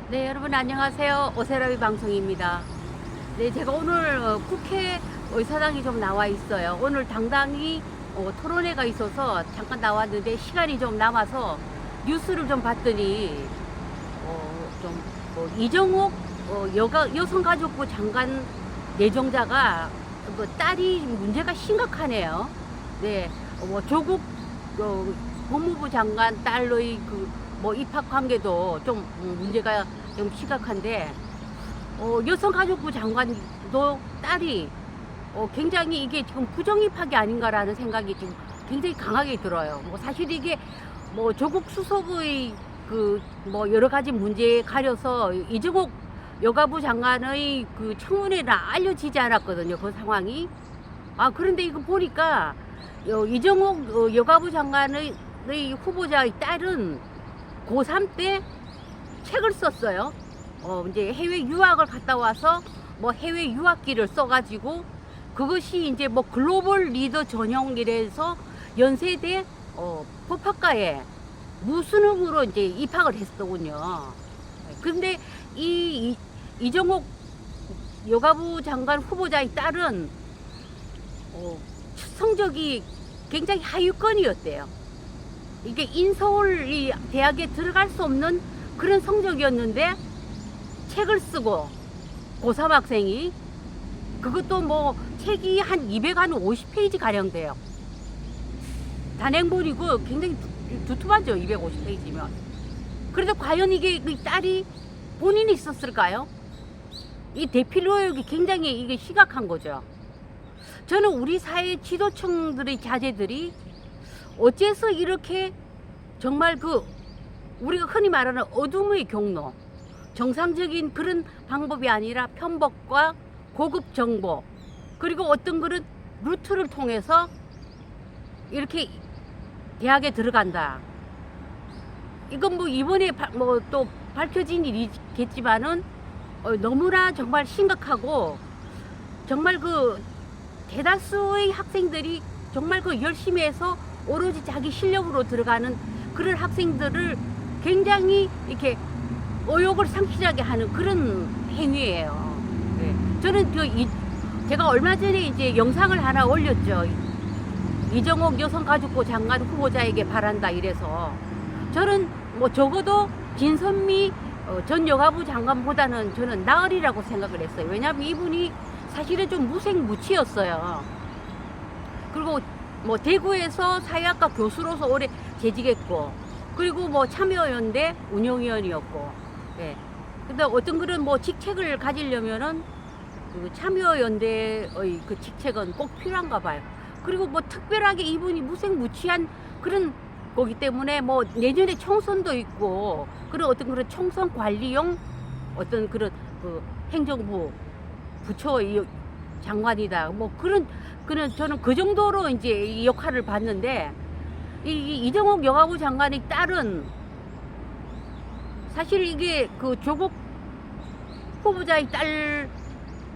네, 여러분 안녕하세요. 오세라비 방송입니다. 네, 제가 오늘 국회 의사당이 좀 나와 있어요. 오늘 당당히 토론회가 있어서 잠깐 나왔는데 시간이 좀 남아서 뉴스를 좀 봤더니 이정옥 여성가족부 장관 내정자가 딸이 문제가 심각하네요. 네, 조국 법무부 장관 딸의 입학 관계도 좀 문제가 좀 심각한데, 여성가족부 장관도 딸이 굉장히 이게 지금 부정입학이 아닌가라는 생각이 지금 굉장히 강하게 들어요. 사실 이게 조국 수석의 여러 가지 문제에 가려서 이정옥 여가부 장관의 청문회는 알려지지 않았거든요. 그 상황이. 그런데 이거 보니까 이정옥 여가부 장관의 후보자의 딸은 고3 때 책을 썼어요. 이제 해외 유학을 갔다 와서 해외 유학기를 써가지고 그것이 이제 글로벌 리더 전형이라서 연세대 법학과에 무수능으로 이제 입학을 했더군요. 근데 이정옥 여가부 장관 후보자의 딸은 성적이 굉장히 하위권이었대요. 이게 인서울 이 대학에 들어갈 수 없는 그런 성적이었는데 책을 쓰고 고3 학생이 그것도 책이 한 250페이지 가량 돼요. 단행본이고 굉장히 두툼하죠. 250페이지면. 그래도 과연 이게 딸이 본인이 썼을까요? 이 대필로역이 굉장히 이게 심각한 거죠. 저는 우리 사회 지도층들의 자제들이 어째서 이렇게 정말 우리가 흔히 말하는 어둠의 경로, 정상적인 그런 방법이 아니라 편법과 고급 정보, 그리고 어떤 그런 루트를 통해서 이렇게 대학에 들어간다. 이건 이번에 또 밝혀진 일이겠지만은 너무나 정말 심각하고, 정말 대다수의 학생들이 정말 열심히 해서 오로지 자기 실력으로 들어가는 그런 학생들을 굉장히 이렇게 의욕을 상실하게 하는 그런 행위예요. 네. 저는 제가 얼마 전에 이제 영상을 하나 올렸죠. 이정옥 여성가족부 장관 후보자에게 바란다 이래서 저는 적어도 진선미 전 여가부 장관보다는 저는 나으리라고 생각을 했어요. 왜냐하면 이분이 사실은 좀 무색무취였어요. 그리고 대구에서 사회학과 교수로서 오래 재직했고, 그리고 참여연대 운영위원이었고, 예. 근데 어떤 그런 직책을 가지려면은 참여연대의 그 직책은 꼭 필요한가 봐요. 그리고 특별하게 이분이 무색무취한 그런 거기 때문에 내년에 총선도 있고, 그런 어떤 그런 총선 관리용 어떤 그런 행정부 부처의 장관이다. 저는 그 정도로 이제 이 역할을 봤는데, 이정옥 여가부 장관의 딸은 사실 이게 조국 후보자의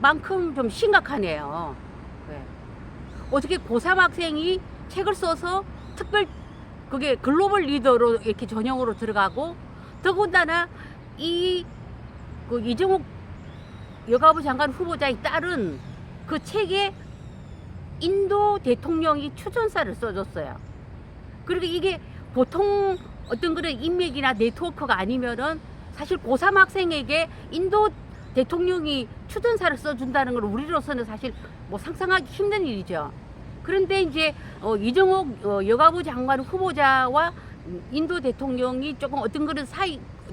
딸만큼 좀 심각하네요. 네. 어떻게 고3 학생이 책을 써서 그게 글로벌 리더로 이렇게 전형으로 들어가고, 더군다나 이정옥 여가부 장관 후보자의 딸은 그 책에 인도 대통령이 추천사를 써줬어요. 그리고 이게 보통 어떤 그런 인맥이나 네트워크가 아니면은 사실 고3 학생에게 인도 대통령이 추천사를 써준다는 걸 우리로서는 사실 상상하기 힘든 일이죠. 그런데 이제 이정옥 여가부 장관 후보자와 인도 대통령이 조금 어떤 그런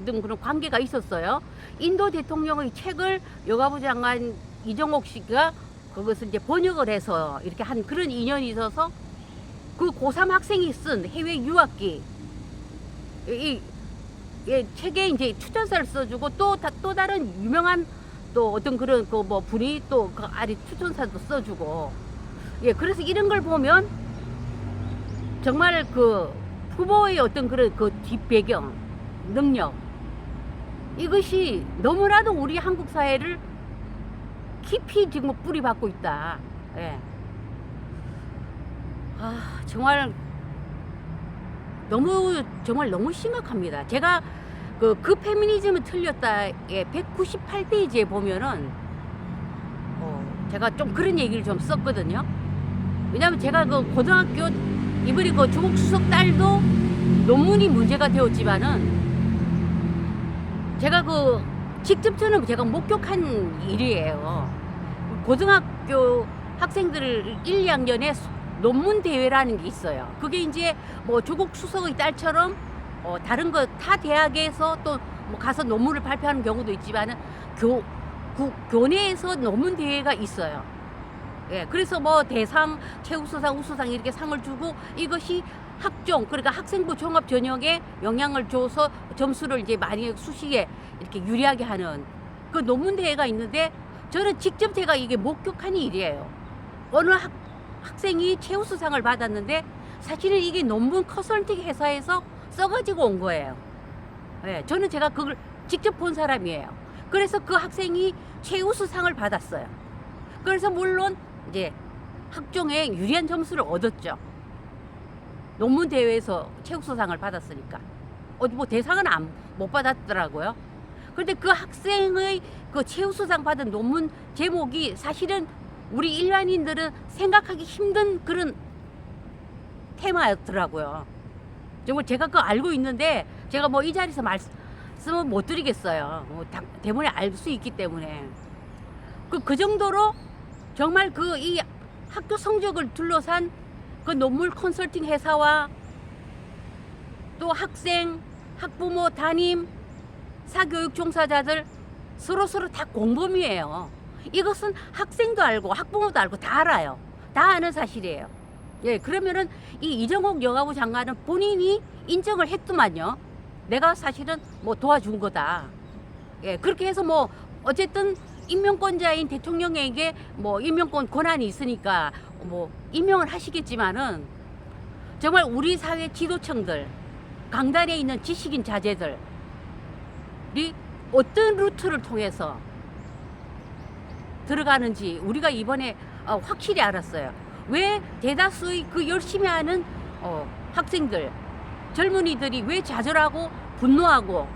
어떤 그런 관계가 있었어요. 인도 대통령의 책을 여가부 장관 이정옥 씨가 그것을 이제 번역을 해서 이렇게 한 그런 인연이 있어서 그 고3 학생이 쓴 해외 유학기 이 책에 이제 추천사를 써주고 또 다른 유명한 또 어떤 그런 분이 또 그 아래 추천사도 써주고, 예, 그래서 이런 걸 보면 정말 후보의 어떤 그런 뒷배경 능력, 이것이 너무나도 우리 한국 사회를 깊이 지금 뿌리박고 있다. 예. 정말 너무 심각합니다. 제가 그 페미니즘은 틀렸다의 198페이지에 보면은 제가 좀 그런 얘기를 좀 썼거든요. 왜냐면 제가 그 고등학교 이번에 그 조국 수석 딸도 논문이 문제가 되었지만은 제가 그 직접 저는 제가 목격한 일이에요. 고등학교 학생들 1, 2학년에 논문 대회라는 게 있어요. 그게 이제 뭐 조국 수석의 딸처럼 다른 거 타 대학에서 또 뭐 가서 논문을 발표하는 경우도 있지만은 교내에서 논문 대회가 있어요. 예, 그래서 뭐 대상, 최우수상, 우수상 이렇게 상을 주고 이것이 학종, 그러니까 학생부 종합 전형에 영향을 줘서 점수를 이제 많이 수시에 이렇게 유리하게 하는 그 논문 대회가 있는데 저는 직접 제가 이게 목격한 일이에요. 어느 학생이 최우수상을 받았는데 사실은 이게 논문 컨설팅 회사에서 써가지고 온 거예요. 예, 저는 제가 그걸 직접 본 사람이에요. 그래서 그 학생이 최우수상을 받았어요. 그래서 물론 이제 학종에 유리한 점수를 얻었죠. 논문 대회에서 최우수상을 받았으니까. 어디 뭐 대상은 못 받았더라고요. 그런데 그 학생의 그 최우수상 받은 논문 제목이 사실은 우리 일반인들은 생각하기 힘든 그런 테마였더라고요. 정말 제가 그거 알고 있는데 제가 뭐 이 자리에서 말씀은 못 드리겠어요. 대본에 알 수 있기 때문에. 그 정도로 정말 그 이 학교 성적을 둘러싼 그 논문 컨설팅 회사와 또 학생, 학부모, 담임, 사교육 종사자들 서로 다 공범이에요. 이것은 학생도 알고 학부모도 알고 다 알아요. 다 아는 사실이에요. 예, 그러면은 이 이정옥 여가부 장관은 본인이 인정을 했더만요. 내가 사실은 뭐 도와준 거다. 예, 그렇게 해서 뭐 어쨌든 임명권자인 대통령에게 뭐 임명권 권한이 있으니까 뭐 임명을 하시겠지만은 정말 우리 사회 지도층들, 강단에 있는 지식인 자제들이 어떤 루트를 통해서 들어가는지 우리가 이번에 확실히 알았어요. 왜 대다수의 그 열심히 하는 학생들, 젊은이들이 왜 좌절하고 분노하고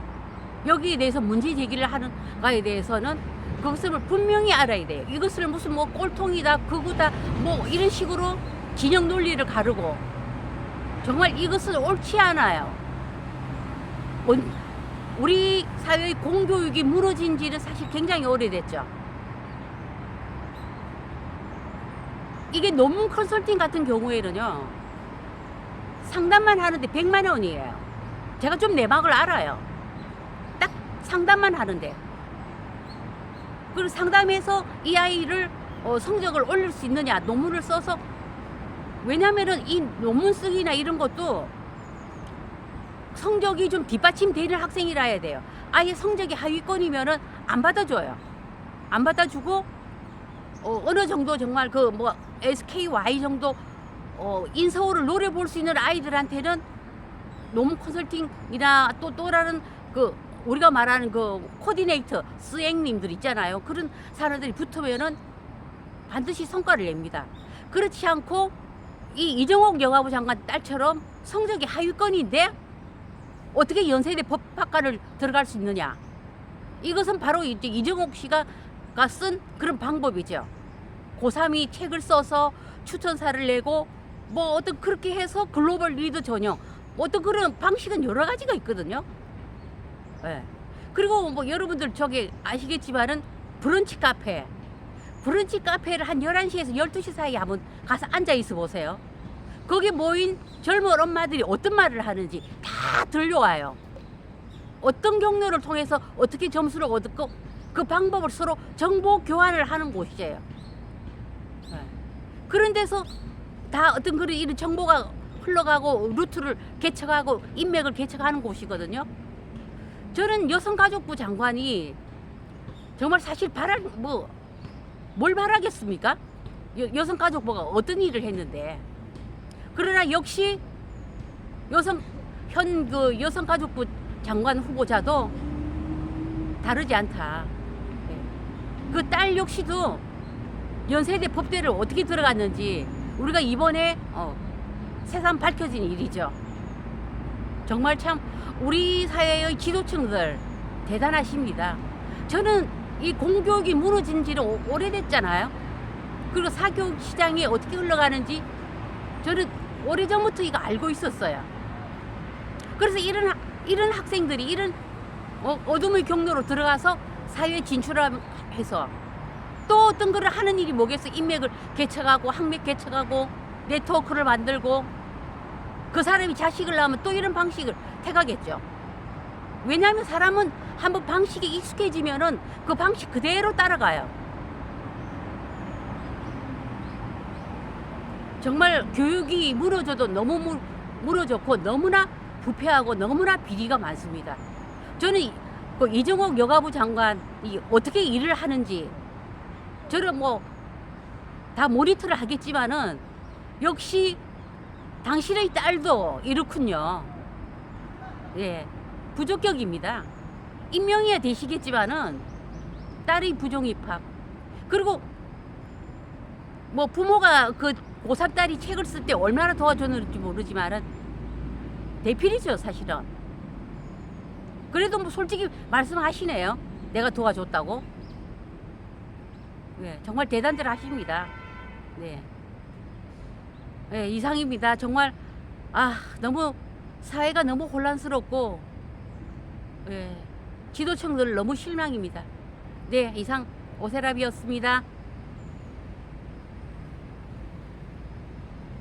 여기에 대해서 문제 제기를 하는가에 대해서는 그것을 분명히 알아야 돼요. 이것을 무슨 뭐 꼴통이다, 극우다, 뭐 이런 식으로 진영 논리를 가르고 정말 이것은 옳지 않아요. 우리 사회의 공교육이 무너진 지는 사실 굉장히 오래됐죠. 이게 논문 컨설팅 같은 경우에는요, 상담만 하는데 100만 원이에요. 제가 좀 내막을 알아요. 딱 상담만 하는데. 그리고 상담해서 이 아이를 성적을 올릴 수 있느냐, 논문을 써서. 왜냐면은 이 논문 쓰기나 이런 것도 성적이 좀 뒷받침되는 학생이라 해야 돼요. 아예 성적이 하위권이면은 안 받아줘요. 안 받아주고 어느 정도 정말 그 뭐 SKY 정도 인서울을 노려볼 수 있는 아이들한테는 논문 컨설팅이나 또 다른 그 우리가 말하는 그 코디네이터 스앵님들 있잖아요. 그런 사람들이 붙으면은 반드시 성과를 냅니다. 그렇지 않고 이 이정옥 여가부 장관 딸처럼 성적이 하위권인데 어떻게 연세대 법학과를 들어갈 수 있느냐? 이것은 바로 이제 이정옥 씨가 쓴 그런 방법이죠. 고3이 책을 써서 추천사를 내고 뭐 어떤 그렇게 해서 글로벌 리더 전형 어떤 그런 방식은 여러 가지가 있거든요. 네. 그리고 뭐 여러분들 저기 아시겠지만은 브런치 카페를 한 11시에서 12시 사이에 한번 가서 앉아 있어 보세요. 거기 모인 젊은 엄마들이 어떤 말을 하는지 다 들려와요. 어떤 경로를 통해서 어떻게 점수를 얻고 그 방법을 서로 정보 교환을 하는 곳이에요. 네. 그런 데서 다 어떤 그런 이런 정보가 흘러가고 루트를 개척하고 인맥을 개척하는 곳이거든요. 저는 여성가족부 장관이 정말 사실 뭘 바라겠습니까? 여성가족부가 어떤 일을 했는데. 그러나 역시 현 그 여성가족부 장관 후보자도 다르지 않다. 그 딸 역시도 연세대 법대를 어떻게 들어갔는지 우리가 이번에 새삼 밝혀진 일이죠. 정말 참 우리 사회의 지도층들 대단하십니다. 저는 이 공교육이 무너진 지는 오래됐잖아요. 그리고 사교육 시장이 어떻게 흘러가는지 저는 오래전부터 이거 알고 있었어요. 그래서 이런 학생들이 이런 어둠의 경로로 들어가서 사회에 진출해서 또 어떤 거를 하는 일이 뭐겠어. 인맥을 개척하고 학맥 개척하고 네트워크를 만들고 그 사람이 자식을 낳으면 또 이런 방식을 택하겠죠. 왜냐하면 사람은 한번 방식에 익숙해지면은 그 방식 그대로 따라가요. 정말 교육이 무너져도 너무 무너졌고 너무나 부패하고 너무나 비리가 많습니다. 저는 그 이정옥 여가부 장관이 어떻게 일을 하는지 저는 뭐 다 모니터를 하겠지만은 역시 당신의 딸도 이렇군요. 예, 부적격입니다. 임명해야 되시겠지만은 딸의 부정 입학 그리고 뭐 부모가 그 고3 딸이 책을 쓸 때 얼마나 도와줬는지 모르지만은 대필이죠 사실은. 그래도 뭐 솔직히 말씀하시네요. 내가 도와줬다고. 네, 정말 대단들 하십니다. 네. 네, 이상입니다. 정말 너무 사회가 너무 혼란스럽고 지도층들 너무 실망입니다. 네, 이상 오세라비였습니다.